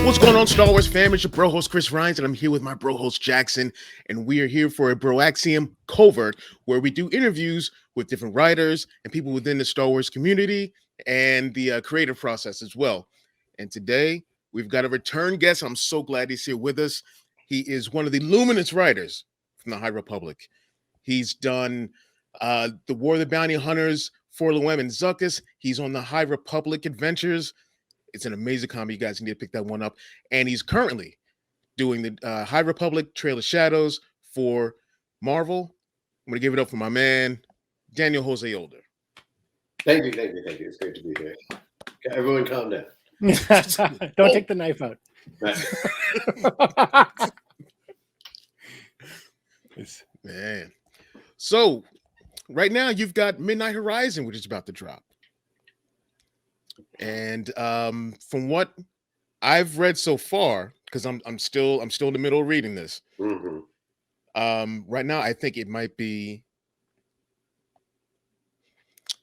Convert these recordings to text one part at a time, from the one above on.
What's going on, Star Wars fam? It's your bro host Chris Rhines, and I'm here with my bro host Jaxxon, and we are here for a Broaxium Covert, where we do interviews with different writers and people within the Star Wars community and the creative process as well. And today we've got a return guest. I'm so glad he's here with us. He is one of the luminous writers from the High Republic. He's done the War of the Bounty Hunters, For Luem and Zuckuss. He's on the High Republic Adventures. It's an amazing comic. You guys need to pick that one up. And he's currently doing the High Republic Trail of Shadows for Marvel. I'm going to give it up for my man, Daniel José Older. Thank you. It's great to be here. Okay, everyone calm down. Don't take the knife out. Man. So, right now you've got Midnight Horizon, which is about to drop. And from what I've read so far, because I'm still in the middle of reading this. Mm-hmm. Right now, I think it might be.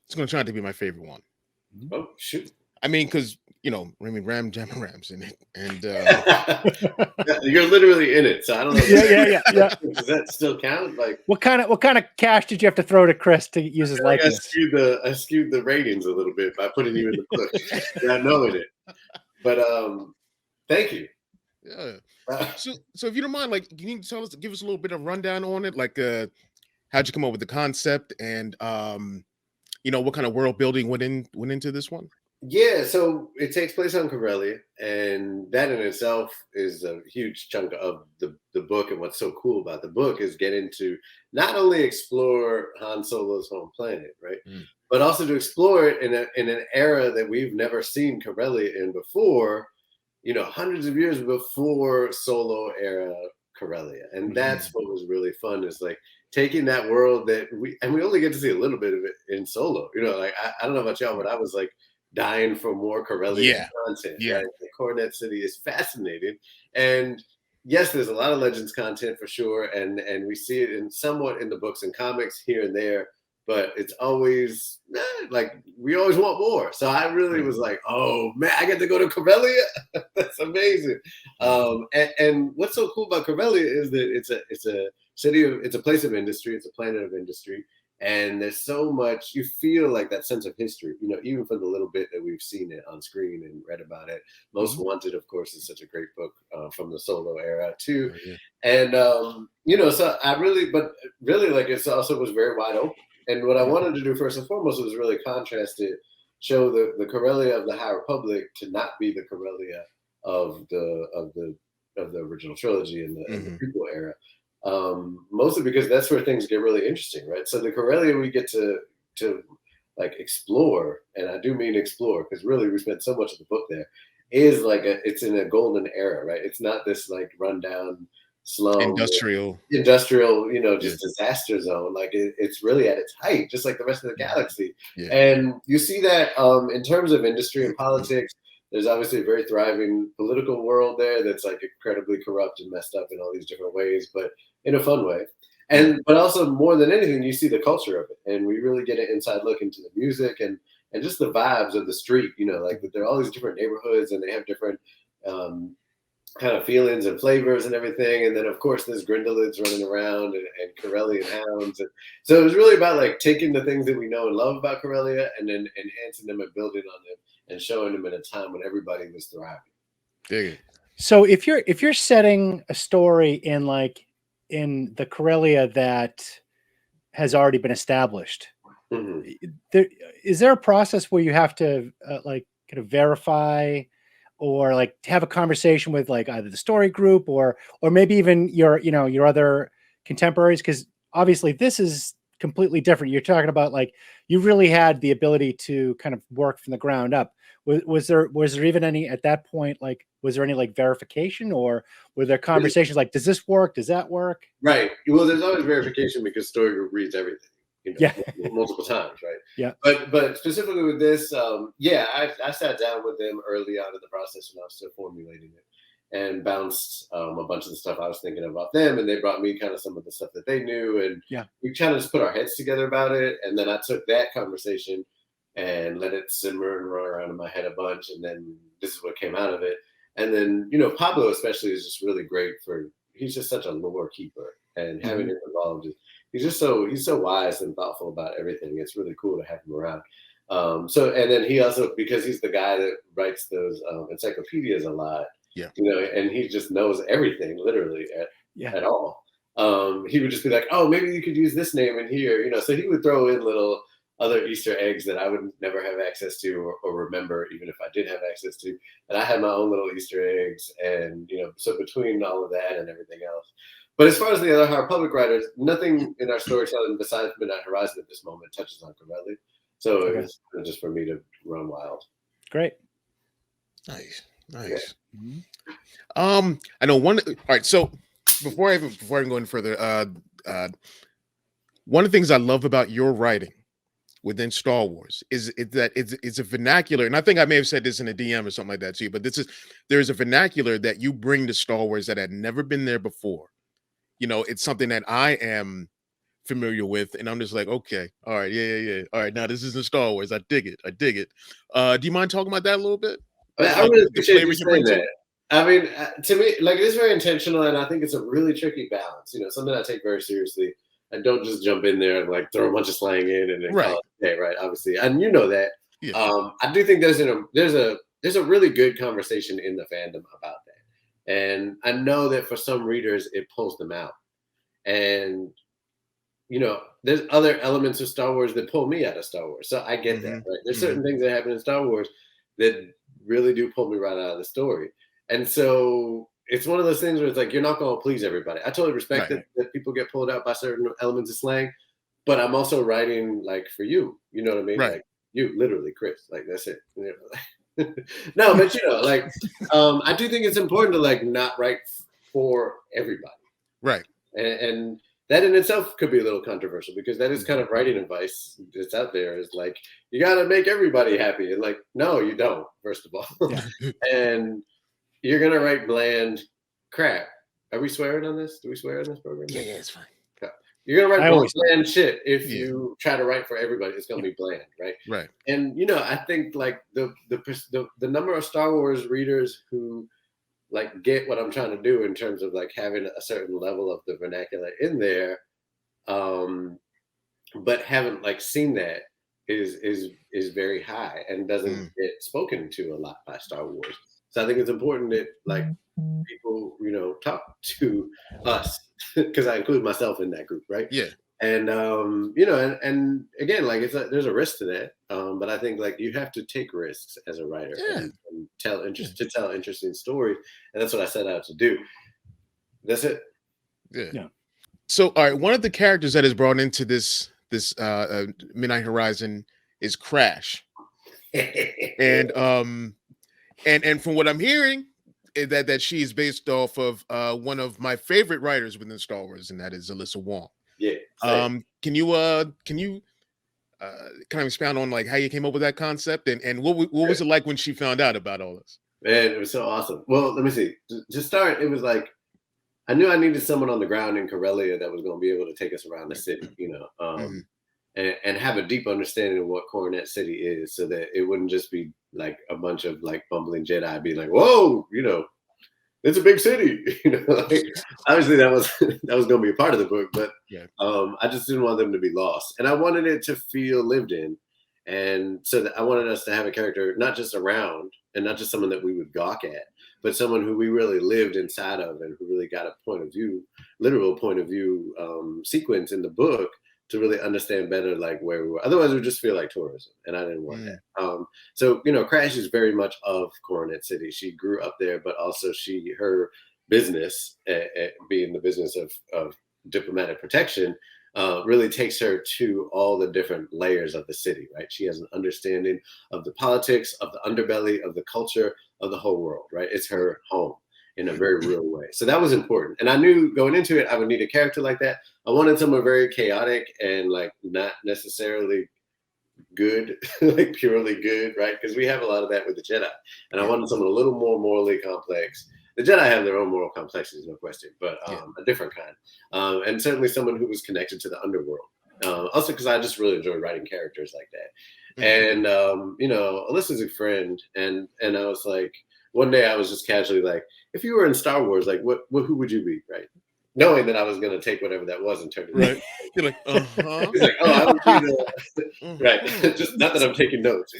It's going to try to be my favorite one. Oh shoot! I mean, because Ram Jamma Ram's in it, and you're literally in it, so I don't know. Yeah. Does that still count? Like, what kind of cash did you have to throw to Chris to use his likeness? I skewed the ratings a little bit by putting you in the book, not knowing it. But thank you. Yeah. So if you don't mind, like, can you give us a little bit of rundown on it? Like, how'd you come up with the concept, and what kind of world building went into this one? Yeah, so it takes place on Corellia, and that in itself is a huge chunk of the book. And what's so cool about the book is getting to not only explore Han Solo's home planet, right, but also to explore it in an era that we've never seen Corellia in before. Hundreds of years before Solo era Corellia, and that's what was really fun. Is like taking that world that we only get to see a little bit of it in Solo. I don't know about y'all, but I was like dying for more Corellian content. Yeah. Right? The Coronet City is fascinating. And yes, there's a lot of Legends content for sure. And we see it somewhat in the books and comics here and there, but it's always like we always want more. So I really was like, oh man, I get to go to Corellia. That's amazing. And what's so cool about Corellia is that it's a city it's a place of industry, it's a planet of industry. And there's so much, you feel like that sense of history, even for the little bit that we've seen it on screen and read about it. Most Wanted, of course, is such a great book from the Solo era too. Oh, yeah. And, so I really, like it also was very wide open. And what I wanted to do first and foremost was really contrast it, show the Corellia of the High Republic to not be the Corellia of the original trilogy and the prequel era. Mostly because that's where things get really interesting, right? So the Corellia we get to like explore, and I do mean explore because really we spent so much of the book there, is like it's in a golden era, right? It's not this like rundown slum industrial, just disaster zone. Like it's really at its height, just like the rest of the galaxy. Yeah. And you see that in terms of industry and politics. There's obviously a very thriving political world there that's like incredibly corrupt and messed up in all these different ways, but in a fun way. But also more than anything, you see the culture of it. And we really get an inside look into the music and just the vibes of the street, like there are all these different neighborhoods and they have different kind of feelings and flavors and everything. And then of course there's Grindelids running around and Corellian hounds. And so it was really about like taking the things that we know and love about Corellia and then enhancing them and building on them. And showing them in a time when everybody was thriving. Dig it. So if you're setting a story in the Corellia that has already been established, is there a process where you have to kind of verify or like have a conversation with like either the story group or maybe even your other contemporaries? Because obviously this is completely different. You're talking about like you really had the ability to kind of work from the ground up. Was there even any at that point, like was there any like verification or were there conversations like, does this work, does that work? Right. Well, there's always verification because story group reads everything multiple times, right? Yeah. But specifically with this, I sat down with them early on in the process when I was still formulating it and bounced a bunch of the stuff I was thinking about them, and they brought me kind of some of the stuff that they knew, and we kind of just put our heads together about it. And then I took that conversation and let it simmer and run around in my head a bunch, and then this is what came out of it. And then, Pablo especially is just really great he's just such a lore keeper, and having him involved, he's so wise and thoughtful about everything. It's really cool to have him around. And then he also, because he's the guy that writes those encyclopedias a lot, and he just knows everything literally at all. He would just be like, oh, maybe you could use this name in here, so he would throw in little other Easter eggs that I would never have access to or remember, even if I did have access to. And I had my own little Easter eggs, and so between all of that and everything else. But as far as the other High Republic writers, nothing in our storytelling besides Midnight Horizon at this moment touches on Corelli. So it was just for me to run wild. Great. Nice. Yeah. I know one. All right. So before I even go any further, one of the things I love about your writing within Star Wars is that it's a vernacular, and I think I may have said this in a DM or something like that too. But there's a vernacular that you bring to Star Wars that had never been there before. It's something that I am familiar with, and I'm just like, okay, all right, yeah. All right, now this isn't Star Wars. I dig it. Do you mind talking about that a little bit? I really appreciate you saying that. I mean, to me, like, it's very intentional, and I think it's a really tricky balance. Something I take very seriously. And don't just jump in there and like throw a bunch of slang in and then call it a day, right? Obviously, and that. Yeah. I do think there's a really good conversation in the fandom about that, and I know that for some readers it pulls them out, and there's other elements of Star Wars that pull me out of Star Wars. So I get that, right? There's certain things that happen in Star Wars that really do pull me right out of the story, and so. It's one of those things where it's like, you're not going to please everybody. I totally respect that people get pulled out by certain elements of slang, but I'm also writing like for you, you know what I mean? Right. Like you, literally, Chris, like that's it. No, but I do think it's important to like not write for everybody. Right. And that in itself could be a little controversial because that is kind of writing advice that's out there is like, you got to make everybody happy. And like, no, you don't, first of all. And you're going to write bland crap. Are we swearing on this? Do we swear on this program? Yeah, it's fine. Okay. You're going to write bland shit if you try to write for everybody. It's going to be bland, right? Right. And, I think like the number of Star Wars readers who like get what I'm trying to do in terms of like having a certain level of the vernacular in there, but haven't like seen that is very high and doesn't get spoken to a lot by Star Wars. So I think it's important that like people, talk to us because I include myself in that group, right? Yeah. And and again, like there's a risk to that, but I think like you have to take risks as a writer and tell interesting stories, and that's what I set out to do. That's it. Yeah. So, all right, one of the characters that is brought into this Midnight Horizon is Crash, and from what I'm hearing, that she is based off of one of my favorite writers within Star Wars, and that is Alyssa Wong. Yeah. Can you kind of expound on like how you came up with that concept and what was it like when she found out about all this? Man, it was so awesome. Well, let me see. To start, it was like I knew I needed someone on the ground in Corellia that was going to be able to take us around the city, and have a deep understanding of what Coronet City is, so that it wouldn't just be like a bunch of like bumbling Jedi being like, "Whoa, it's a big city." Like, obviously that was going to be a part of the book, but I just didn't want them to be lost, and I wanted it to feel lived in, and so that I wanted us to have a character not just around and not just someone that we would gawk at, but someone who we really lived inside of and who really got a literal point of view sequence in the book to really understand better like where we were. Otherwise, it would just feel like tourism, and I didn't want that. So Crash is very much of Coronet City. She grew up there, but also her business, being the business of diplomatic protection, really takes her to all the different layers of the city, right? She has an understanding of the politics, of the underbelly, of the culture, of the whole world, right? It's her home in a very real way. So that was important. And I knew going into it, I would need a character like that. I wanted someone very chaotic and like not necessarily good, like purely good, right? Because we have a lot of that with the Jedi. And I wanted someone a little more morally complex. The Jedi have their own moral complexities, no question, but a different kind. And certainly someone who was connected to the underworld. Also because I just really enjoy writing characters like that. And, Alyssa's a friend. And I was like, one day I was just casually like, if you were in Star Wars, like who would you be, right? Knowing that I was going to take whatever that was and turn it right. You're like, He's like, oh, I would be the right. Just not that I'm taking notes.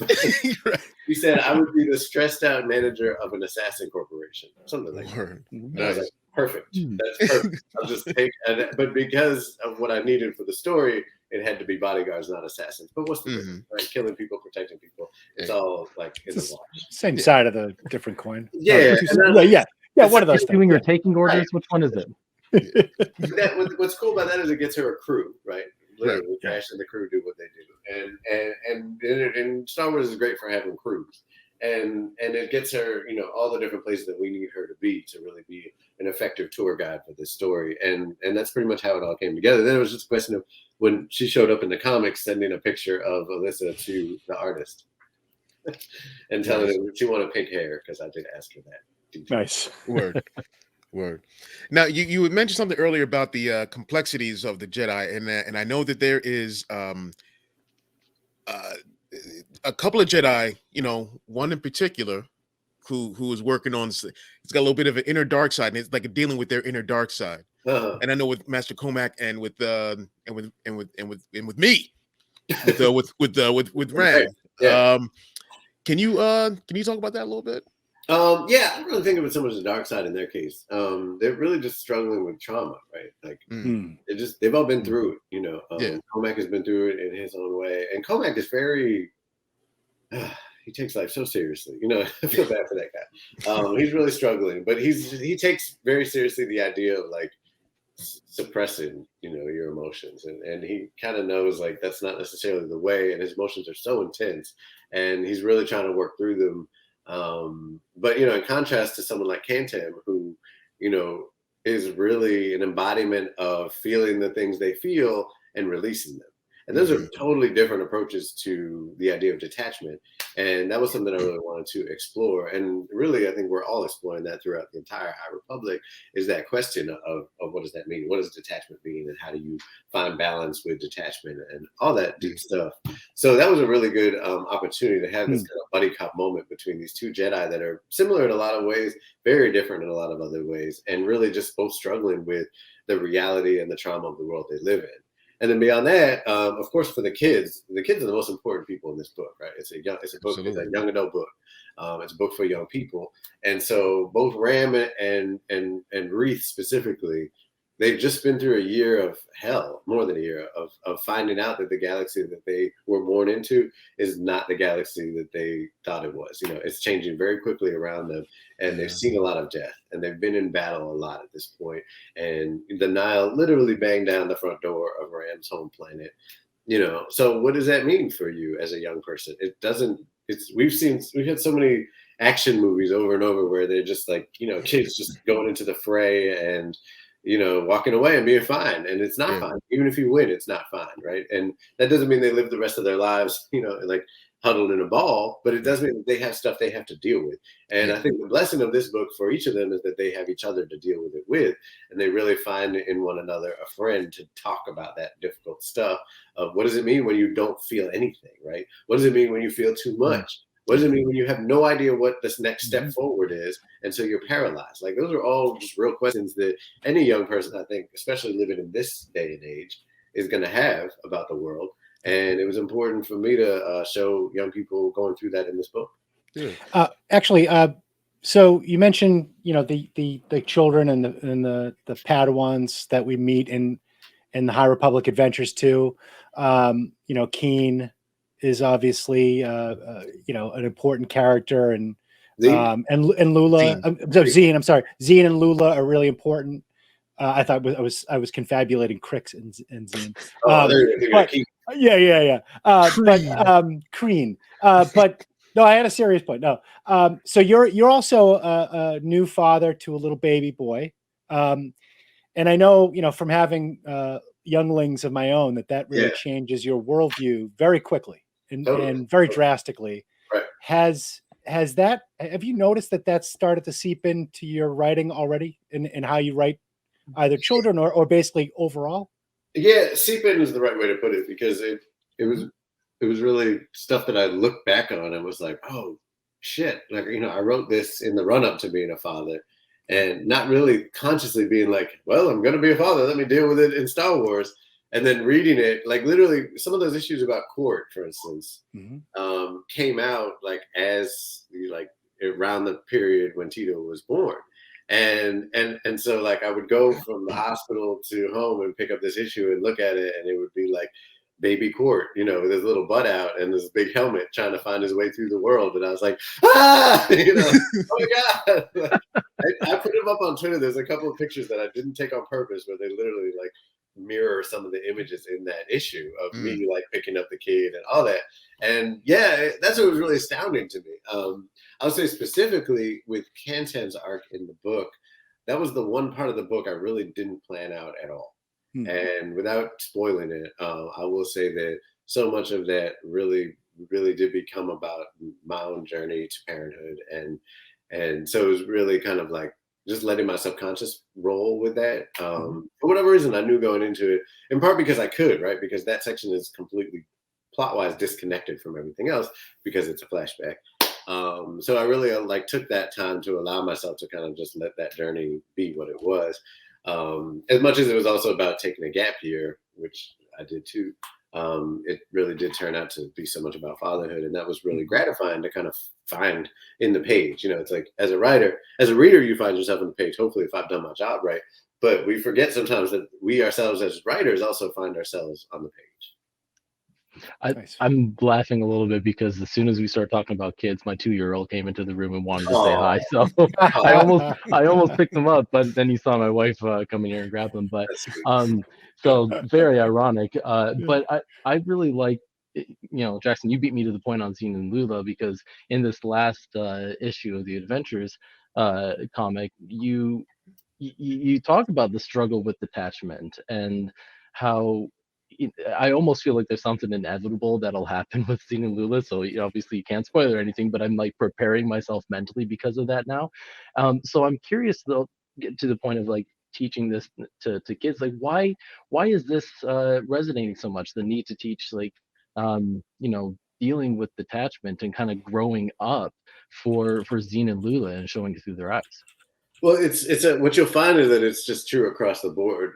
Right. He said I would be the stressed out manager of an assassin corporation, something like that. And I was like, perfect. That's perfect. I'll just take. But because of what I needed for the story, it had to be bodyguards, not assassins. But what's the difference, right? Killing people, protecting people. It's all like in the wash. Same side of the different coin. Yeah, yeah. One of those. Doing or taking orders. Right. Which one is it? What's cool about that is it gets her a crew, right? Literally, Cash and the crew do what they do, and Star Wars is great for having crews, and it gets her, all the different places that we need her to really be an effective tour guide for this story, and that's pretty much how it all came together. Then it was just a question of when she showed up in the comics, sending a picture of Alyssa to the artist, and telling her she wanted pink hair because I did ask her that. Nice. Word. Now you had mentioned something earlier about the complexities of the Jedi, and I know that there is a couple of Jedi, one in particular who is working on. It's got a little bit of an inner dark side, and it's like dealing with their inner dark side. And I know with Master Comac and with me, with Ram. Yeah. Can you talk about that a little bit? Yeah, I don't really think of it so much as the dark side in their case. They're really just struggling with trauma, right? Like they've all been through it, Comac has been through it in his own way. And Comac is very he takes life so seriously. I feel bad for that guy. He's really struggling, but he takes very seriously the idea of like suppressing, your emotions. And he kind of knows like that's not necessarily the way, and his emotions are so intense and he's really trying to work through them. But in contrast to someone like Kantam, who is really an embodiment of feeling the things they feel and releasing them, and those are totally different approaches to the idea of detachment. And that was something I really wanted to explore, and really I think we're all exploring that throughout the entire High Republic, is that question of what does that mean, what does detachment mean, and how do you find balance with detachment and all that deep stuff. So that was a really good opportunity to have this kind of buddy cop moment between these two Jedi that are similar in a lot of ways, very different in a lot of other ways, and really just both struggling with the reality and the trauma of the world they live in. And then beyond that, of course, for the kids are the most important people in this book, right? It's a book, Absolutely. It's a young adult book. It's a book for young people. And so both Ram and Reith specifically, they've just been through a year of hell, more than a year of finding out that the galaxy that they were born into is not the galaxy that they thought it was. It's changing very quickly around them, and they've seen a lot of death, and they've been in battle a lot at this point. And the Nile literally banged down the front door of Ram's home planet. So what does that mean for you as a young person? It doesn't. We've had so many action movies over and over where they're just like, kids just going into the fray and walking away and being fine. And it's not fine. Even if you win, it's not fine, right? And that doesn't mean they live the rest of their lives, like huddled in a ball, but it does mean that they have stuff they have to deal with. And I think the blessing of this book for each of them is that they have each other to deal with it with, and they really find in one another a friend to talk about that difficult stuff of what does it mean when you don't feel anything, right? What does it mean when you feel too much? What does it mean when you have no idea what this next step forward is, and so you're paralyzed? Like, those are all just real questions that any young person, I think, especially living in this day and age, is going to have about the world. And it was important for me to show young people going through that in this book. Actually, so you mentioned, the children and the Padawans that we meet in the High Republic Adventures too. Keen is obviously an important character, and Lula. Zine. I'm sorry, Zine and Lula are really important. I thought I was confabulating Crix and Zine. Kreen. But no, I had a serious point. No, so you're also a new father to a little baby boy, and I know from having younglings of my own that really changes your worldview very quickly and very drastically. Right. Have you noticed that started to seep into your writing already, in how you write either children or basically overall? Yeah, seep in is the right way to put it, because it was really stuff that I looked back on and was like, oh shit, like, I wrote this in the run up to being a father, and not really consciously being like, well, I'm going to be a father, let me deal with it in Star Wars. And then reading it, like literally some of those issues about court, for instance, came out like as like around the period when Tito was born. And so like I would go from the hospital to home and pick up this issue and look at it, and it would be like baby Court, with his little butt out and this big helmet trying to find his way through the world. And I was like, oh my God. I put him up on Twitter. There's a couple of pictures that I didn't take on purpose where they literally like mirror some of the images in that issue of me like picking up the kid and all that. And yeah, that's what was really astounding to me. I would say specifically with Kantan's arc in the book, that was the one part of the book I really didn't plan out at all. And without spoiling it, I will say that so much of that really did become about my own journey to parenthood. And so it was really kind of like just letting my subconscious roll with that. For whatever reason, I knew going into it, in part because I could, right? Because that section is completely plot-wise disconnected from everything else because it's a flashback. So I really like took that time to allow myself to kind of just let that journey be what it was. As much as it was also about taking a gap year, which I did too, it really did turn out to be so much about fatherhood. And that was really gratifying to kind of find in the page. It's like as a writer, as a reader, you find yourself in the page, hopefully if I've done my job right. But we forget sometimes that we ourselves as writers also find ourselves on the page. I'm laughing a little bit because as soon as we start talking about kids, my 2-year-old came into the room and wanted to say hi. So I almost picked him up, but then he saw my wife come in here and grab him. But so very ironic. But I really like, Jaxxon, you beat me to the point on Zine and Lula, because in this last issue of the Adventures comic, you talk about the struggle with detachment and how I almost feel like there's something inevitable that'll happen with Zine and Lula. So obviously you can't spoil or anything, but I'm like preparing myself mentally because of that now. So I'm curious though, get to the point of like teaching this to kids. Like why is this resonating so much? The need to teach like dealing with detachment and kind of growing up for Zine and Lula and showing it through their eyes. Well, it's what you'll find is that it's just true across the board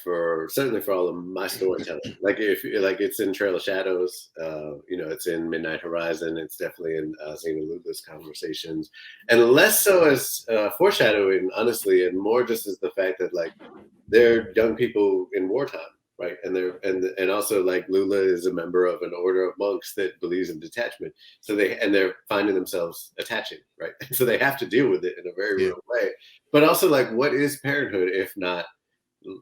for certainly for all of my storytelling. Like if like it's in Trail of Shadows, it's in Midnight Horizon. It's definitely in Zine and Lula's conversations, and less so as foreshadowing, honestly, and more just as the fact that like they're young people in wartime. Right. And also like Lula is a member of an order of monks that believes in detachment. So they're finding themselves attaching. Right. So they have to deal with it in a very real way. But also like, what is parenthood if not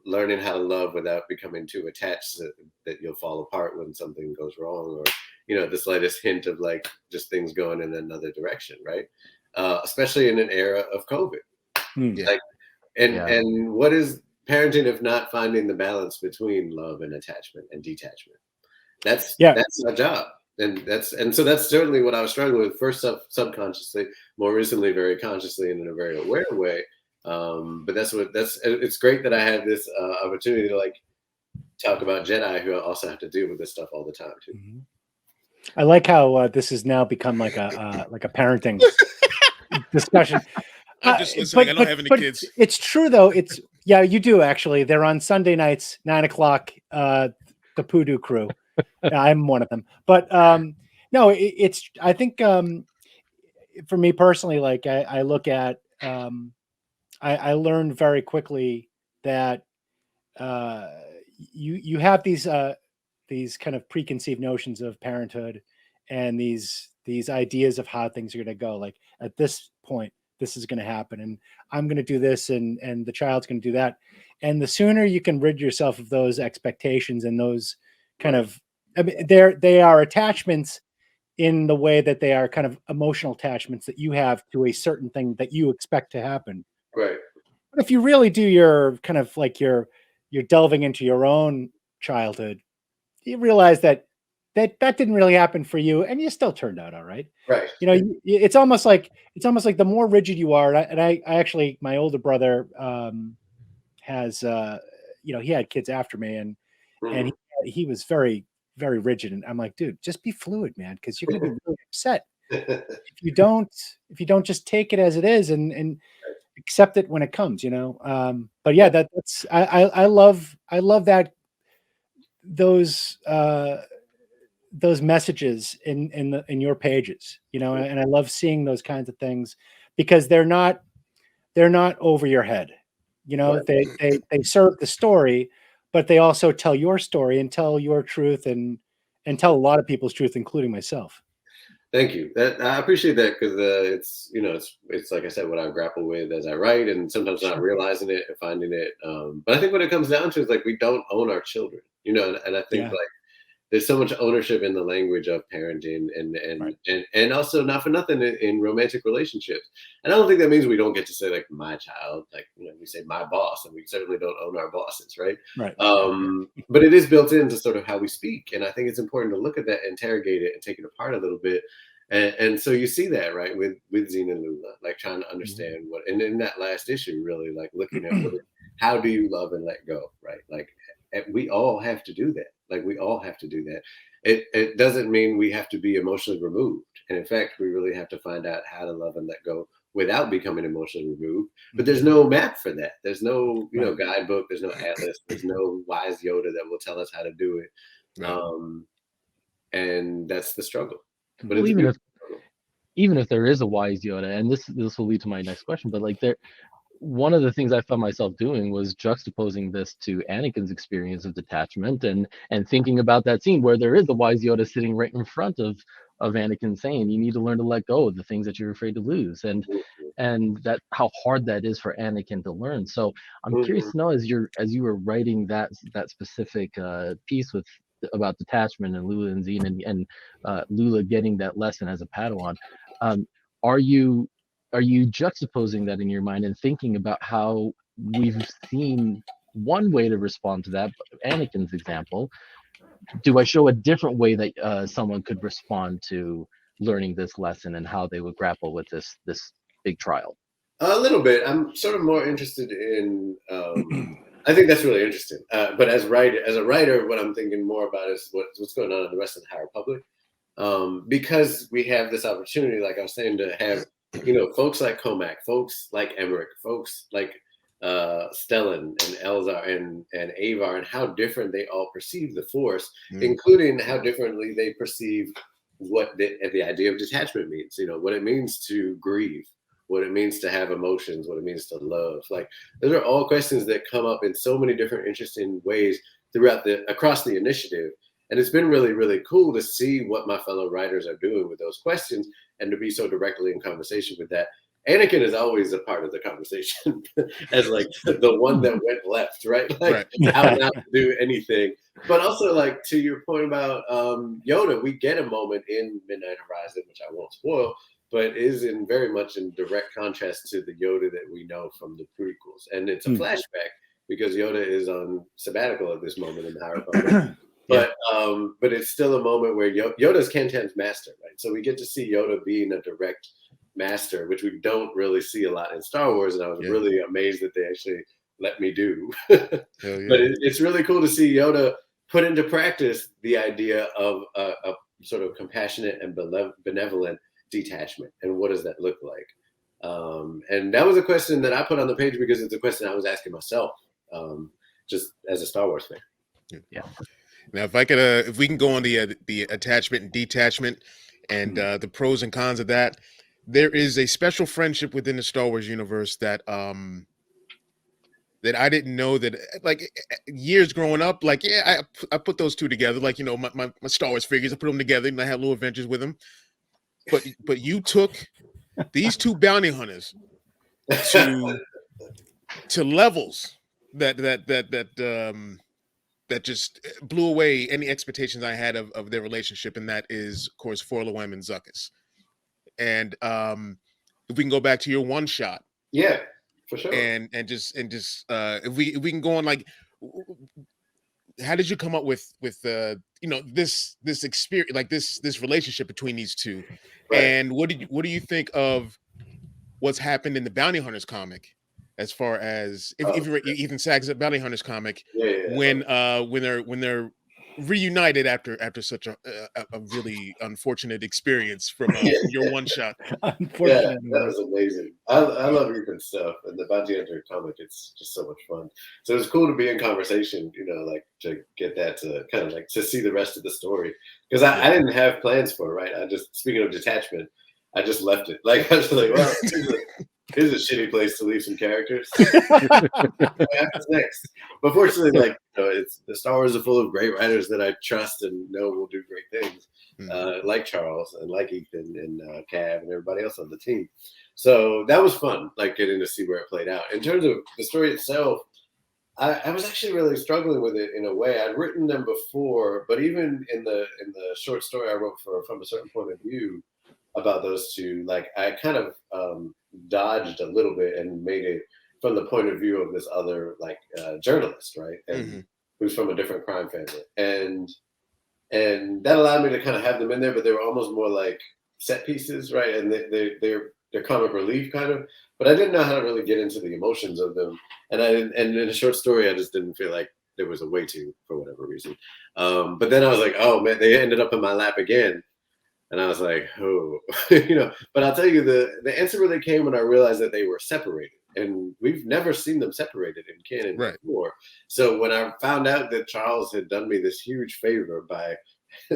learning how to love without becoming too attached that you'll fall apart when something goes wrong, or, the slightest hint of like just things going in another direction. Right. Especially in an era of COVID. Like, and what is parenting if not finding the balance between love and attachment and detachment? That's our job, and so that's certainly what I was struggling with first subconsciously, more recently very consciously and in a very aware way. But it's great that I have this opportunity to like talk about Jedi who also have to deal with this stuff all the time too. I like how this has now become like a parenting discussion. I'm just listening. I don't have any kids. It's true though. You do actually. They're on Sunday nights, 9:00. The Poodoo Crew. I'm one of them. But no, it's. I think for me personally, like I look at. I learned very quickly that you have these kind of preconceived notions of parenthood and these ideas of how things are going to go. Like at this point, this is going to happen and I'm going to do this and the child's going to do that. And the sooner you can rid yourself of those expectations and those kind of, I mean, they are attachments in the way that they are kind of emotional attachments that you have to a certain thing that you expect to happen. Right. But if you really do your kind of like you're delving into your own childhood, you realize that didn't really happen for you, and you still turned out all right. Right. It's almost like the more rigid you are, and I actually, my older brother has he had kids after me, and he was very, very rigid, and I'm like, dude, just be fluid, man, because you're gonna be really upset if you don't just take it as it is and accept it when it comes, you know. But yeah, that's I love that those messages in your pages, you know, and I love seeing those kinds of things because they're not over your head, you know. They serve the story, but they also tell your story and tell your truth and tell a lot of people's truth, including myself. Thank you. I appreciate that because it's, you know, it's like I said, what I grapple with as I write, and sometimes not realizing it and finding it. But I think what it comes down to is like we don't own our children, you know, and I think like there's so much ownership in the language of parenting and also not for nothing in romantic relationships. And I don't think that means we don't get to say like my child, like, you know, we say my boss, and we certainly don't own our bosses, right? But it is built into sort of how we speak. And I think it's important to look at that, interrogate it, and take it apart a little bit. And so you see that, right, with Zine and Lula, like trying to understand what, and in that last issue, really like looking at how do you love and let go, right? Like we all have to do that. Like we all have to do that. It doesn't mean we have to be emotionally removed. And in fact, we really have to find out how to love and let go without becoming emotionally removed. But there's no map for that. There's no, you know, guidebook. There's no atlas. There's no wise Yoda that will tell us how to do it. And that's the struggle. But well, even if there is a wise Yoda, and this will lead to my next question, but like one of the things I found myself doing was juxtaposing this to Anakin's experience of detachment and thinking about that scene where there is a wise Yoda sitting right in front of Anakin saying, you need to learn to let go of the things that you're afraid to lose, and that how hard that is for Anakin to learn. So I'm curious to know, as you were writing that specific piece about detachment and Lula and Zine and Lula getting that lesson as a Padawan, are you juxtaposing that in your mind and thinking about how we've seen one way to respond to that, Anakin's example? Do I show a different way that someone could respond to learning this lesson and how they would grapple with this big trial? A little bit. I'm sort of more interested in. I think that's really interesting. But as a writer, what I'm thinking more about is what's going on in the rest of the High Republic, because we have this opportunity, like I was saying, to have, you know, folks like Comac, folks like Emmerich, folks like Stellan and Elzar and Avar, and how different they all perceive the Force, including how differently they perceive what the idea of detachment means. You know, what it means to grieve, what it means to have emotions, what it means to love. Like those are all questions that come up in so many different interesting ways across the initiative. And it's been really, really cool to see what my fellow writers are doing with those questions and to be so directly in conversation with that. Anakin is always a part of the conversation as like the one that went left, right? Like how not to do anything. But also, like, to your point about Yoda, we get a moment in Midnight Horizon, which I won't spoil, but is very much in direct contrast to the Yoda that we know from the prequels. And it's a flashback because Yoda is on sabbatical at this moment in the High Republic. But it's still a moment where Yoda's Kantan's master, right? So we get to see Yoda being a direct master, which we don't really see a lot in Star Wars. And I was really amazed that they actually let me do. But it's really cool to see Yoda put into practice the idea of a sort of compassionate and benevolent detachment. And what does that look like? And that was a question that I put on the page because it's a question I was asking myself, just as a Star Wars fan. Yeah. Now, if we can go on the attachment and detachment and the pros and cons of that, there is a special friendship within the Star Wars universe that that I didn't know that, like, years growing up, like, I put those two together, like, you know, my Star Wars figures, I put them together and I had little adventures with them. But you took these two bounty hunters to levels that just blew away any expectations I had of their relationship, and that is, of course, Forloem and Zuckuss. And if we can go back to your one shot, yeah, for sure, and just if we can go on, like, how did you come up with you know, this experience, like this relationship between these two, and what do you think of what's happened in the Bounty Hunters comic? As far as if you read Ethan Sacks' Bounty Hunters comic, when they're reunited after such a really unfortunate experience from your one shot. Unfortunately, that was amazing. I love Ethan's stuff, and the Bounty Hunter comic, it's just so much fun. So it's cool to be in conversation, like to get that to kind of like to see the rest of the story, because I didn't have plans for it, right? I just, speaking of detachment, I just left it. Like I was like, well, here's a shitty place to leave some characters. What happens next? But fortunately, like it's the Star Wars are full of great writers that I trust and know will do great things, like Charles and like Ethan and Cav and everybody else on the team. So that was fun, like getting to see where it played out. In terms of the story itself, I was actually really struggling with it in a way. I'd written them before, but even in the short story I wrote From a Certain Point of View about those two, like I kind of dodged a little bit and made it from the point of view of this other journalist, right? And who's from a different crime family. And that allowed me to kind of have them in there, but they were almost more like set pieces, right? And they're comic relief kind of, but I didn't know how to really get into the emotions of them. And in a short story, I just didn't feel like there was a way to, for whatever reason. But then I was like, oh man, they ended up in my lap again. And I was like, oh, but I'll tell you, the answer really came when I realized that they were separated. And we've never seen them separated in canon before. So when I found out that Charles had done me this huge favor by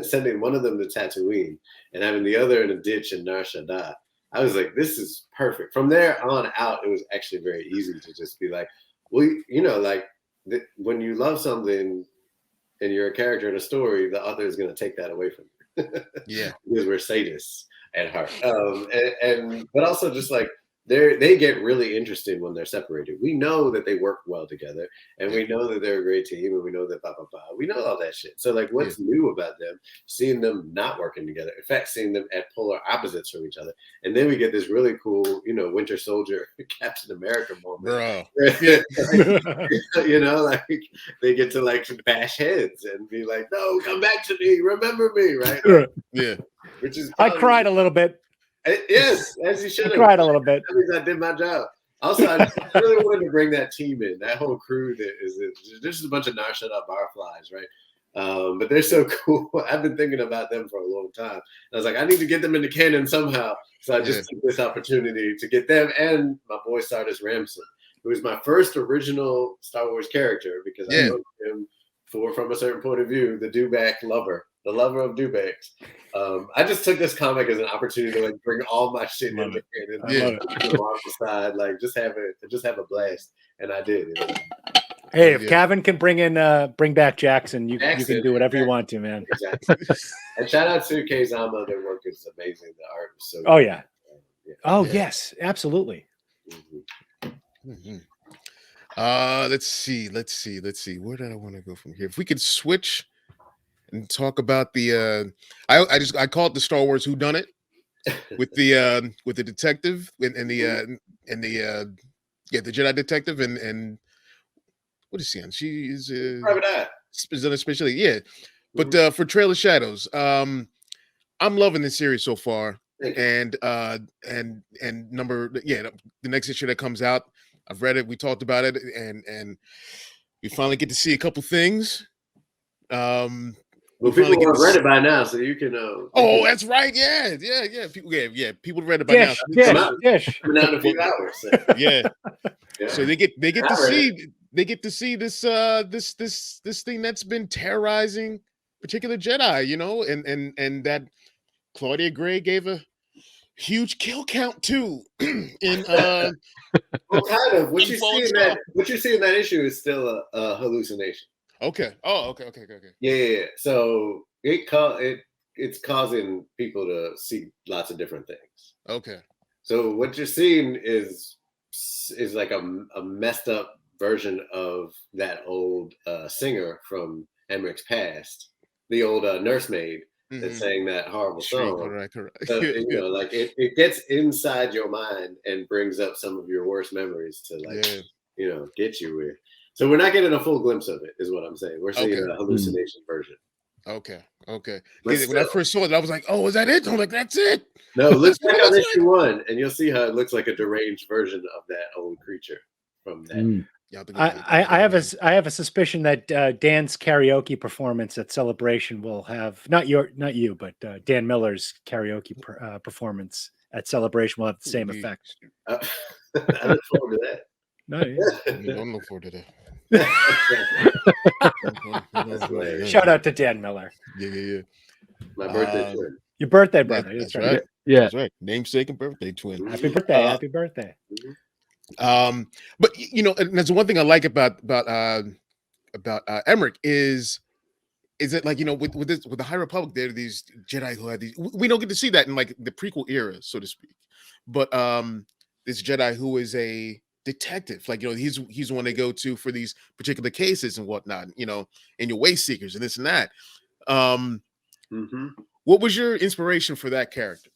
sending one of them to Tatooine and having the other in a ditch in Nar Shaddaa, I was like, this is perfect. From there on out, it was actually very easy to just be like, well, when you love something and you're a character in a story, the author is going to take that away from you. Yeah, because we're sadists at heart, but also just like they get really interesting when they're separated. We know that they work well together, and we know that they're a great team, and we know that blah blah blah. We know all that shit. So like, what's new about them? Seeing them not working together. In fact, seeing them at polar opposites from each other, and then we get this really cool, Winter Soldier, Captain America moment, bro. Like they get to like bash heads and be like, "No, come back to me, remember me," right? Yeah, which is I cried a little bit. Yes, as you should have. I cried a little bit. That means I did my job. Also, I really wanted to bring that team in, that whole crew. There's just a bunch of Nar Shaddaa barflies, right? But they're so cool. I've been thinking about them for a long time. I was like, I need to get them into canon somehow. So I just took this opportunity to get them and my boy Sardis Ramson, who was my first original Star Wars character, because I know him From a Certain Point of View, the Dewback lover. The lover of Dewbacks. I just took this comic as an opportunity to like bring all my shit into canon. The Marvel side, like just have a blast, and I did. Hey, if Kevin can bring back Jaxxon, you can do whatever you want to, man. Exactly. And shout out to Kazama, their work is amazing. The art is so. Oh yeah. Yes, absolutely. Let's see. Where did I want to go from here? If we could switch and talk about the I call it the Star Wars whodunit with the detective and the Jedi detective and what is she on? She is Private Eye. Especially, But for Trail of Shadows, I'm loving this series so far. And the next issue that comes out, I've read it, we talked about it, and we finally get to see a couple things. Well, people have read it by now, so you can. Oh, that's right. Yeah. People read it by now. Coming out in a few hours. So. Yeah. So they get to see this thing that's been terrorizing particular Jedi, and that Claudia Gray gave a huge kill count too. In well, kind of what you see in that issue is still a hallucination. Okay. Oh, okay. Yeah. So it's causing people to see lots of different things. Okay. So what you're seeing is like a messed up version of that old singer from Emmerich's past, the old nursemaid that's saying that horrible song. Correct. So, like it gets inside your mind and brings up some of your worst memories to get you with. So we're not getting a full glimpse of it, is what I'm saying. We're seeing a hallucination version. Okay. When I first saw it, I was like, "Oh, is that it?" I'm like, "That's it." No, look back on issue 1, and you'll see how it looks like a deranged version of that old creature from that. I have a suspicion that Dan's karaoke performance at Celebration will have not you, but Dan Miller's karaoke performance at Celebration will have the same effect. I look forward to that. No, yeah. Don't look forward to that. Shout out to Dan Miller. Yeah. My birthday twin. Your birthday brother. That's right. Yeah. That's right. Namesake and birthday twin. Happy birthday. Happy birthday. But and that's one thing I like about Emmerich is it like with the High Republic, there are these Jedi who had these. We don't get to see that in like the prequel era, so to speak. But this Jedi who is a detective, like he's the one they go to for these particular cases and whatnot, and your way seekers and this and that. What was your inspiration for that character?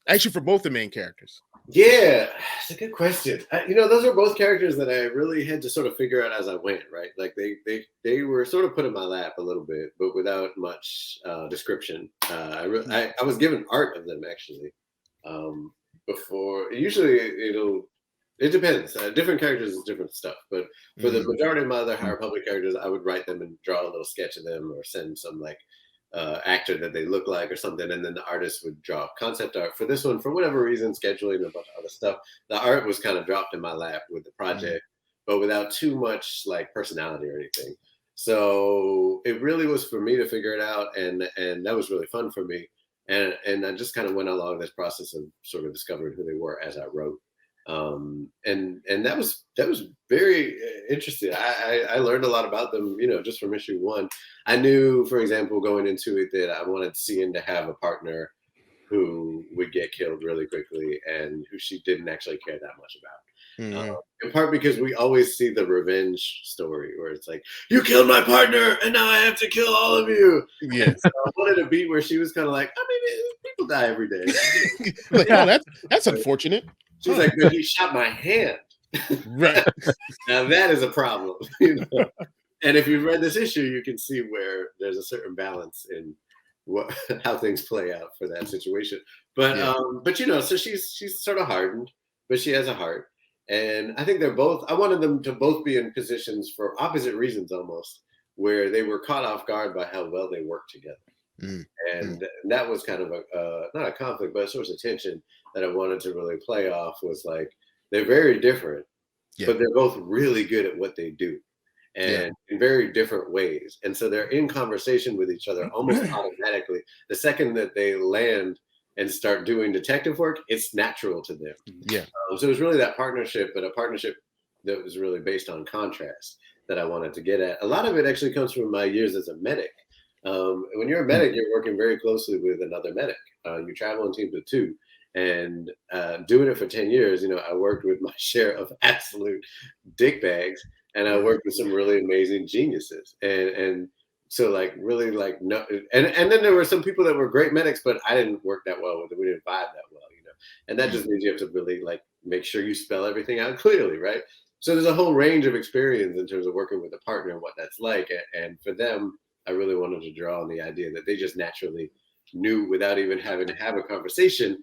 Actually, for both the main characters. Yeah, it's a good question. Those are both characters that I really had to sort of figure out as I went, right? Like they were sort of put in my lap a little bit, but without much description. I was given art of them actually before. Usually it depends. Different characters is different stuff, but for the majority of my other High Republic characters, I would write them and draw a little sketch of them or send some like actor that they look like or something, and then the artist would draw concept art. For this one, for whatever reason, scheduling and a bunch of other stuff, the art was kind of dropped in my lap with the project, but without too much like personality or anything. So it really was for me to figure it out, and that was really fun for me. And I just kind of went along this process of sort of discovering who they were as I wrote. And that was very interesting. I learned a lot about them, just from issue 1. I knew, for example, going into it that I wanted Cian to have a partner who would get killed really quickly and who she didn't actually care that much about. In part because we always see the revenge story where it's like, you killed my partner and now I have to kill all of you. Yeah. So I wanted a beat where she was kind of like, people die every day. Like, oh, that's unfortunate. She's like, but he shot my hand. Right. Now that is a problem. And if you've read this issue, you can see where there's a certain balance in how things play out for that situation. But so she's sort of hardened, but she has a heart. And I think I wanted them to both be in positions for opposite reasons almost, where they were caught off guard by how well they worked together. And that was kind of not a conflict, but a source of tension that I wanted to really play off. Was like, they're very different, but they're both really good at what they do, and in very different ways. And so they're in conversation with each other almost automatically. The second that they land and start doing detective work, it's natural to them. So it was really that partnership, but a partnership that was really based on contrast that I wanted to get at. A lot of it actually comes from my years as a medic. When you're a medic, you're working very closely with another medic. You travel in teams of 2, and doing it for 10 years, I worked with my share of absolute dickbags, and I worked with some really amazing geniuses. And so like really like no, and then there were some people that were great medics, but I didn't work that well with it. We didn't vibe that well, and that just means you have to really like make sure you spell everything out clearly, right? So there's a whole range of experience in terms of working with a partner and what that's like. And for them, I really wanted to draw on the idea that they just naturally knew without even having to have a conversation,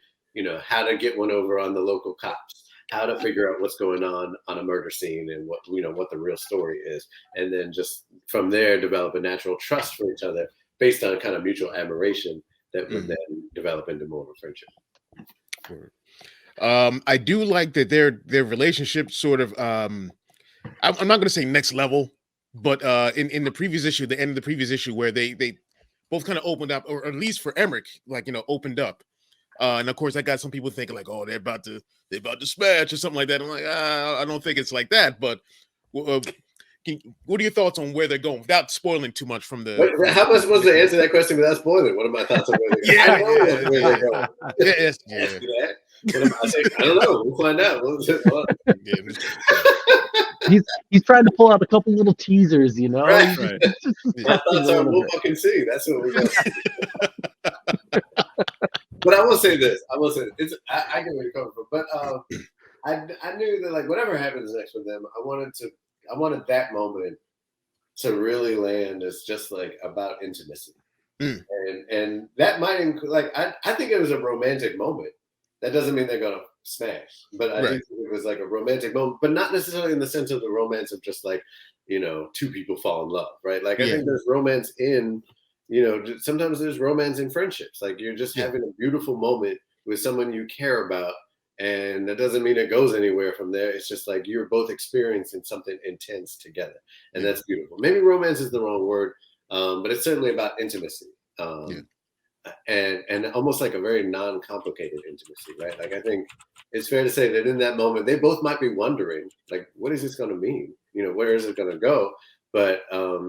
how to get one over on the local cops, how to figure out what's going on a murder scene and what the real story is. And then just from there, develop a natural trust for each other based on kind of mutual admiration that would then develop into more of a friendship. I do like that their relationship sort of, I'm not going to say next level, but in the previous issue, the end of the previous issue, where they both kind of opened up, or at least for Emmerich, like opened up, and of course I got some people thinking like, oh, they're about to smash or something like that. I'm like, I don't think it's like that. But what are your thoughts on where they're going without spoiling too much from the? How am I supposed to answer that question without spoiling? What are my thoughts on where they're going? Where they're going. I don't know. We'll find out. He's trying to pull out a couple little teasers, Right. My thoughts are, we'll fucking see. That's what we're going to see. But I will say this. I get where you're coming from. But I knew that like whatever happens next with them, I wanted that moment to really land as just like about intimacy. And that might include, like, I think it was a romantic moment. That doesn't mean they're gonna smash. But I do think it was like a romantic moment, but not necessarily in the sense of the romance of just like, two people fall in love, right? Like I think there's romance in, sometimes there's romance in friendships. Like you're just having a beautiful moment with someone you care about. And that doesn't mean it goes anywhere from there. It's just like you're both experiencing something intense together. And that's beautiful. Maybe romance is the wrong word, but it's certainly about intimacy. And almost like a very non-complicated intimacy, right? Like I think it's fair to say that in that moment, they both might be wondering, like, what is this going to mean? Where is it going to go? But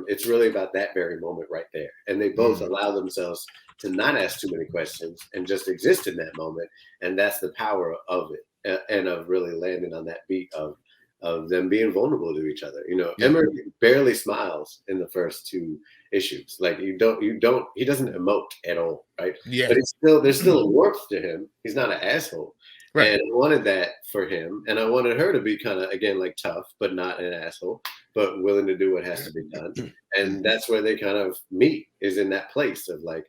it's really about that very moment right there. And they both allow themselves to not ask too many questions and just exist in that moment. And that's the power of it and of really landing on that beat of them being vulnerable to each other. Emmer barely smiles in the first two issues. Like he doesn't emote at all, right? Yeah. But there's still a warmth to him. He's not an asshole. Right. And I wanted that for him. And I wanted her to be kind of, again, like tough, but not an asshole, but willing to do what has to be done. And that's where they kind of meet, is in that place of like,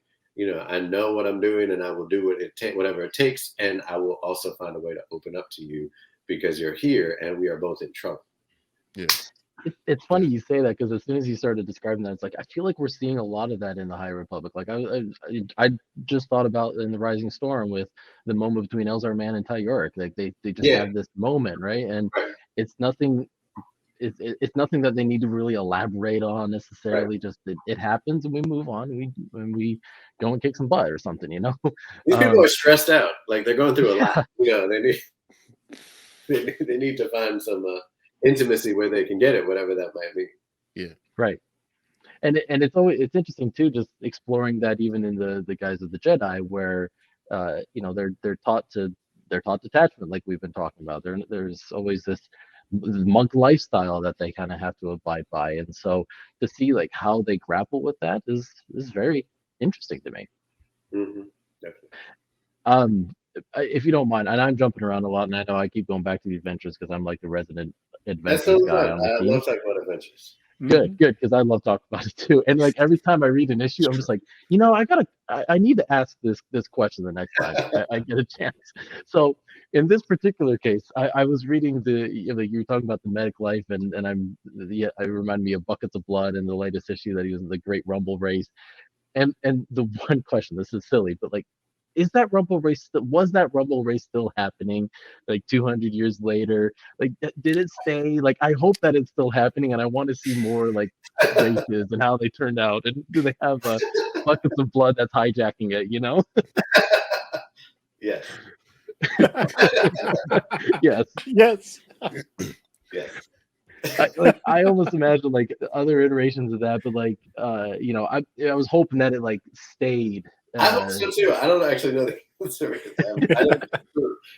I know what I'm doing and I will do whatever it takes. And I will also find a way to open up to you because you're here and we are both in trouble. Yeah. It's funny you say that, because as soon as you started describing that, it's like I feel like we're seeing a lot of that in the High Republic. Like I just thought about in the Rising Storm with the moment between Elzar Mann and Ty Yorick. Like they just have this moment, right? And it's nothing. It's nothing that they need to really elaborate on necessarily. Right. Just it happens and we move on. And we go and kick some butt or something, These people are stressed out. Like they're going through a lot. They need to find some intimacy where they can get it, whatever that might be. Yeah. Right. And it's interesting too, just exploring that even in the Guise of the Jedi, where they're taught detachment, like we've been talking about. There's always this monk lifestyle that they kind of have to abide by, and so to see like how they grapple with that is very interesting to me. Definitely. If you don't mind, and I'm jumping around a lot, and I know I keep going back to the adventures because I'm like the resident adventures guy on the team. I love talking about adventures. Good, because I love talking about it too. And like every time I read an issue, I'm just like, I need to ask this question the next time I get a chance. So in this particular case, I was reading you were talking about the medic life, and it reminded me of Buckets of Blood in the latest issue that he was in the Great Rumble Race. And the one question, this is silly, but like, was that Rumble Race still happening like 200 years later? Like, did it stay? Like, I hope that it's still happening, and I want to see more like races and how they turned out. And do they have Buckets of Blood that's hijacking it? Yes. Yes. I almost imagine like other iterations of that, but like I was hoping that it like stayed. I hope so too. I don't actually know the answer.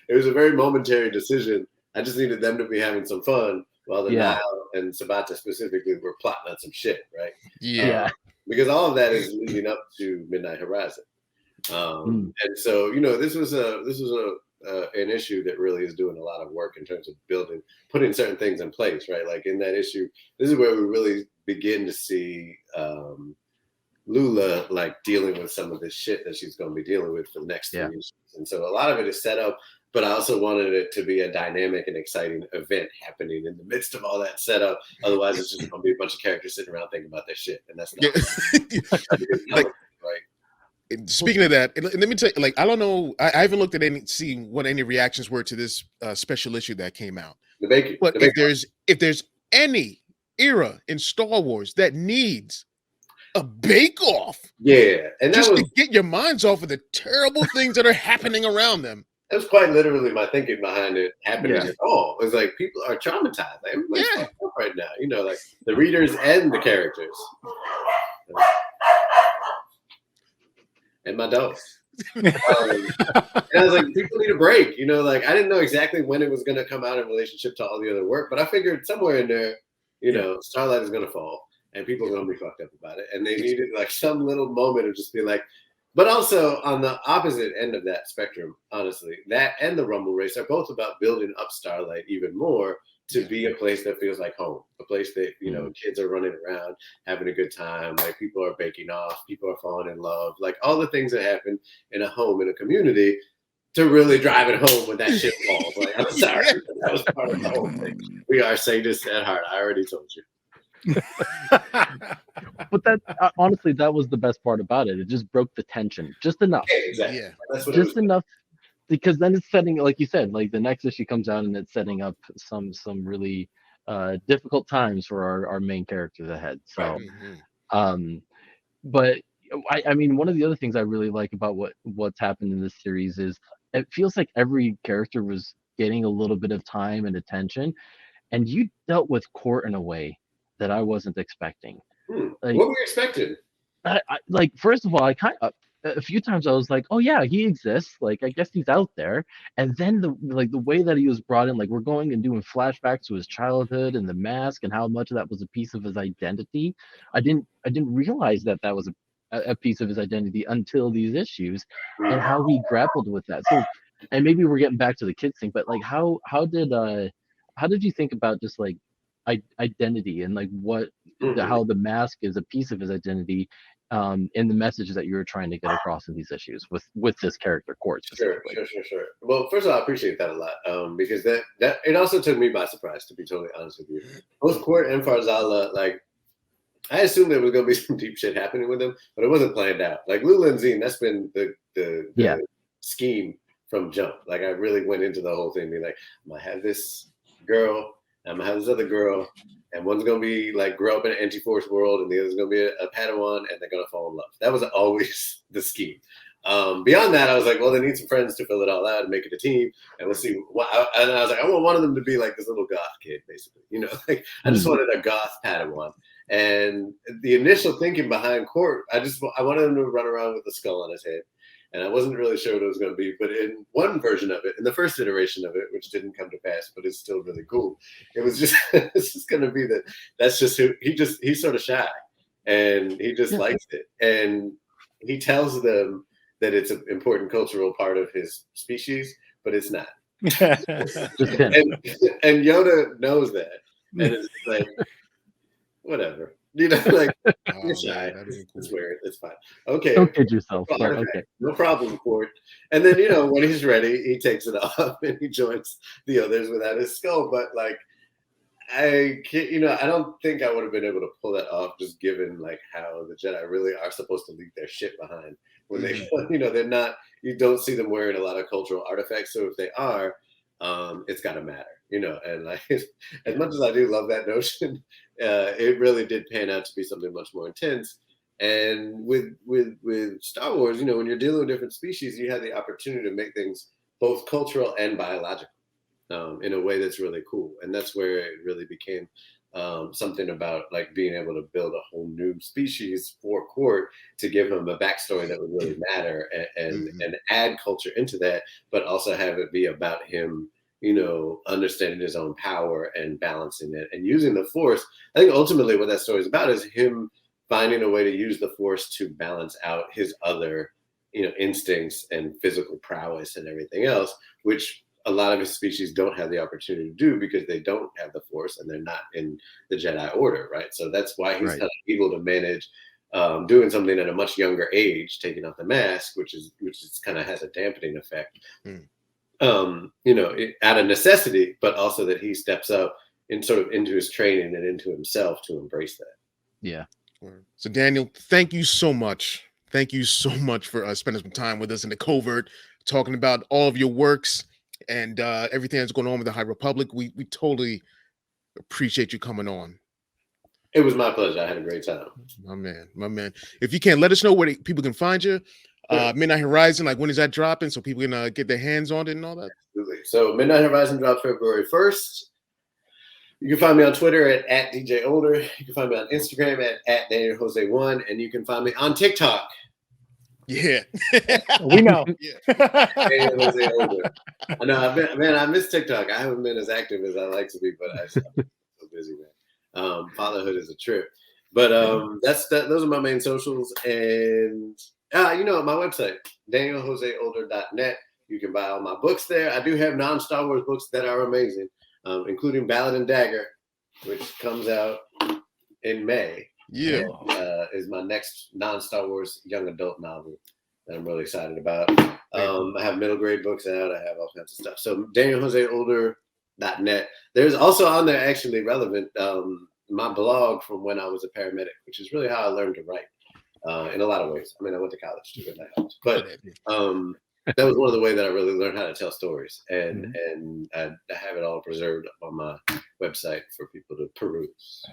It was a very momentary decision. I just needed them to be having some fun while the Nile and Sabata specifically were plotting on some shit, right? Yeah. Because all of that is leading up to Midnight Horizon. And so, this was an issue that really is doing a lot of work in terms of putting certain things in place, right? Like in that issue, this is where we really begin to see Lula like dealing with some of this shit that she's going to be dealing with for the next 3 issues. And so a lot of it is set up, but I also wanted it to be a dynamic and exciting event happening in the midst of all that setup. Otherwise, it's just going to be a bunch of characters sitting around thinking about their shit, and that's not right. Speaking of that, let me tell you, like, I don't know, I haven't looked at see what any reactions were to this special issue that came out. But if there's any era in Star Wars that needs a bake-off, and just to get your minds off of the terrible things that are happening around them. That was quite literally my thinking behind it happening at all. It was like people are traumatized. Like, everybody's fucked up right now. Like the readers and the characters. And my dogs. And I was like, people need a break. Like I didn't know exactly when it was going to come out in relationship to all the other work, but I figured somewhere in there, Starlight is going to fall. And people are going to be fucked up about it. And they needed like some little moment of just being like, but also on the opposite end of that spectrum, honestly, that and the Rumble Race are both about building up Starlight even more to be a place that feels like home, a place that, kids are running around, having a good time, like people are baking off, people are falling in love, like all the things that happen in a home, in a community, to really drive it home when that shit falls. Like, I'm sorry, that was part of the whole thing. We are sadists at heart. I already told you. But that honestly, that was the best part about it. It just broke the tension just enough. Yeah, exactly. Yeah. That's what Just enough, because then it's setting, like you said, like the next issue comes out and it's setting up some really difficult times for our main characters ahead. So, Mhm. But I mean, one of the other things I really like about what's happened in this series is it feels like every character was getting a little bit of time and attention, and you dealt with Court in a way that I wasn't expecting. Like, what were you expecting? Like, first of all, I kind of a few times I was like, oh yeah, he exists. Like, I guess he's out there. And then the way that he was brought in, like we're going and doing flashbacks to his childhood and the mask and how much of that was a piece of his identity. I didn't realize that was a piece of his identity until these issues, and how he grappled with that. So, and maybe we're getting back to the kids thing, but like how did you think about just like identity and like how the mask is a piece of his identity, in the message that you were trying to get across in these issues with this character Court specifically? Sure. Well, first of all, I appreciate that a lot, because that it also took me by surprise, to be totally honest with you. Both Court and Farzala, like, I assumed there was gonna be some deep shit happening with them, but it wasn't planned out. Like Lula and Zine, that's been the scheme from jump. Like, I really went into the whole thing, being like, I'm gonna have this girl, I'm gonna have this other girl, and one's gonna be like grow up in an anti-force world, and the other's gonna be a Padawan, and they're gonna fall in love. That was always the scheme. Beyond that, I was like, well, they need some friends to fill it all out and make it a team, and we'll see. And I was like, I want one of them to be like this little goth kid, basically. You know, like I just wanted a goth Padawan. And the initial thinking behind Court, I wanted him to run around with a skull on his head. And I wasn't really sure what it was going to be, but in one version of it, in the first iteration of it, which didn't come to pass, but is still really cool, it was just it's just going to be that's just who he's sort of shy, and he just likes it, and he tells them that it's an important cultural part of his species, but it's not. and Yoda knows that, and it's like, whatever. You know, like, you're shy. It's weird. It's fine. Okay. Don't kid yourself. But okay. No problem, Court. And then, you know, when he's ready, he takes it off and he joins the others without his skull. But like, I can't, you know, I don't think I would have been able to pull that off, just given like how the Jedi really are supposed to leave their shit behind when they, you know, they're not. You don't see them wearing a lot of cultural artifacts. So if they are, it's got to matter. You know, and like as much as I do love that notion, it really did pan out to be something much more intense. And with Star Wars, you know, when you're dealing with different species, you have the opportunity to make things both cultural and biological, in a way that's really cool. And that's where it really became something about like being able to build a whole new species for Court to give him a backstory that would really matter and add culture into that, but also have it be about him, you know, understanding his own power and balancing it and using the Force. I think ultimately what that story is about is him finding a way to use the Force to balance out his other, you know, instincts and physical prowess and everything else, which a lot of his species don't have the opportunity to do because they don't have the Force and they're not in the Jedi Order, right? So that's why he's kind of able to manage doing something at a much younger age, taking off the mask, which is kind of has a dampening effect. You know, out of necessity, but also that he steps up and sort of into his training and into himself to embrace that. Yeah. So Daniel, thank you so much. Thank you so much for spending some time with us in the Covert, talking about all of your works and everything that's going on with the High Republic. We totally appreciate you coming on. It was my pleasure. I had a great time. My man. If you can, let us know where people can find you. Midnight Horizon, like when is that dropping so people can get their hands on it and all that? Absolutely. So Midnight Horizon drops February 1st. You can find me on Twitter at DJ Older. You can find me on Instagram at Daniel José 1, and you can find me on TikTok. Yeah. We know. Daniel José Older. I know, I miss TikTok. I haven't been as active as I like to be, but I'm so busy, man. Fatherhood is a trip. But those are my main socials. And you know, my website, danieljoseolder.net. You can buy all my books there. I do have non-Star Wars books that are amazing, including Ballad and Dagger, which comes out in May. Yeah. And, is my next non-Star Wars young adult novel that I'm really excited about. I have middle grade books out. I have all kinds of stuff. So DanielJoséOlder.net. There's also on there actually relevant my blog from when I was a paramedic, which is really how I learned to write in a lot of ways. I mean, I went to college too, but that was one of the ways that I really learned how to tell stories, and I have it all preserved on my website for people to peruse.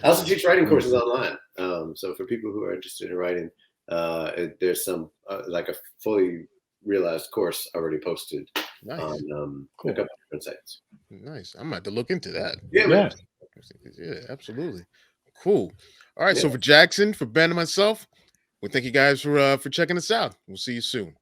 I also teach writing courses online. So for people who are interested in writing, there's some like a fully realized course already posted on a couple different sites. Nice. I'm about to look into that. Yeah. Yeah, absolutely. Cool. All right. So for Jaxxon, for Ben and myself, well, thank you guys for checking us out. We'll see you soon.